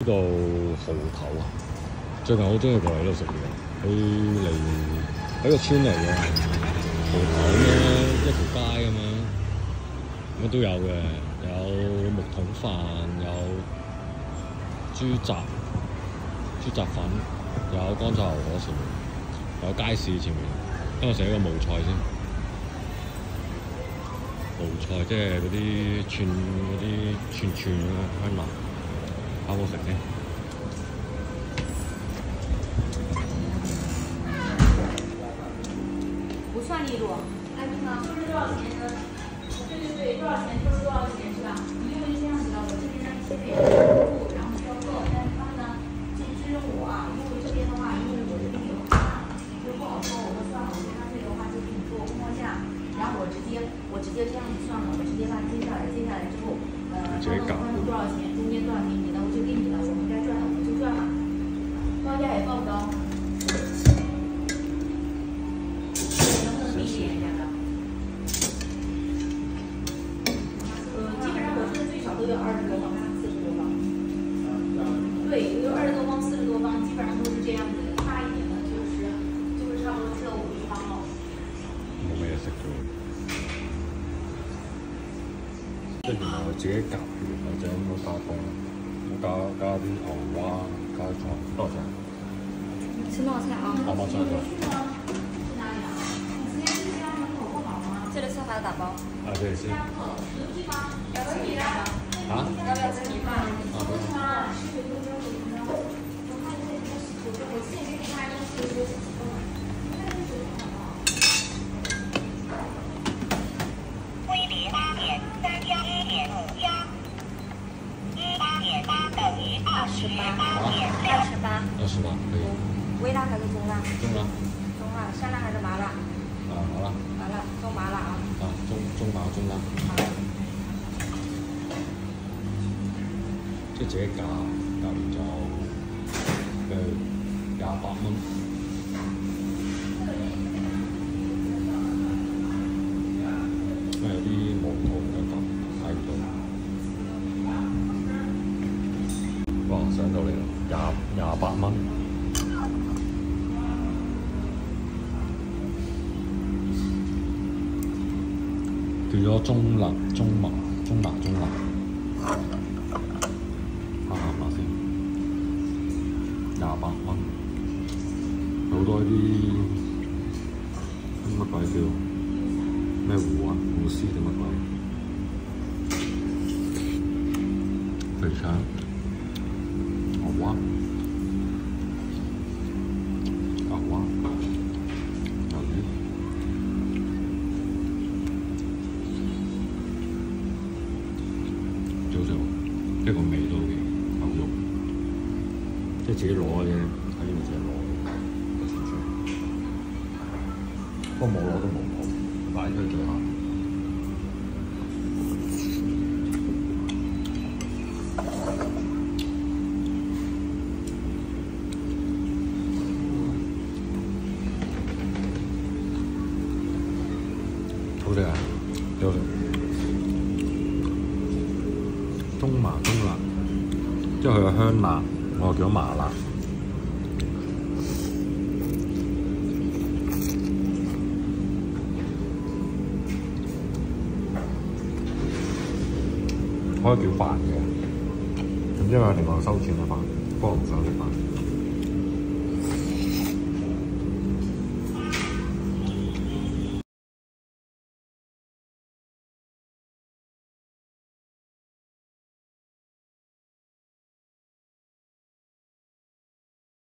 呢度蠔頭啊，最近好中意過嚟呢度食嘢。佢嚟喺個村嚟嘅，蠔頭咁樣一條街咁樣，乜都有嘅，有木桶飯，有豬雜粉，有乾炒牛河前面，有街市前面。等我食一個無菜先，無菜即係嗰啲串咁樣香辣。好好食先。不算利落。哎，你好，就是多少钱呢？对，多少钱就是多少钱是吧？因为是这样子的，我这边呢一些别的客户，然后销售，但是他们呢就支援我啊，因为这边的话，因为我这边有就不好说，我说算了，我说干脆的话就给你做供货价，然后我直接这样子算了，我直接把接下来之后，方多少钱，中间多少钱，你呢我就给你了，我们该赚的我们就赚了，报价也报不到。基本上我这最少都有20多方、40多方。对，有20多方、40多方，基本上都是这样子的。大一点的就是差不多只有50方了。冇咩嘢食咗，即係原來我自己夾完或者應該加工，加啲牛蛙，加菜，多少錢？吃冒菜啊？冒菜的。这个菜还要打包。啊，对，是。要吃米饭吗？啊？要不要吃米饭？啊，不用。微别8.3+1.5+188等于28.6。28可以。微辣还是中辣？中辣。中辣，香辣还是麻辣？啊，麻辣。麻辣，中麻辣啊。啊，中麻中辣。即係自己夾完就28蚊。有啲毛肚嘅咁睇唔到。哇！上到嚟啦，28蚊。叫咗中辣。下先，28蚊，好多啲乜鬼叫咩糊啊？糊絲定乜鬼？肥腸、牛蛙、魷魚。即係個味都幾牛肉，即係自己攞嘅啫，喺呢度自己攞嘅，不過冇攞都冇攞，擺喺最下。好食啊！幾好食。中麻中辣，即係佢嘅香辣，我叫咗麻辣。可以叫飯嘅，咁因為另外收錢嘅飯。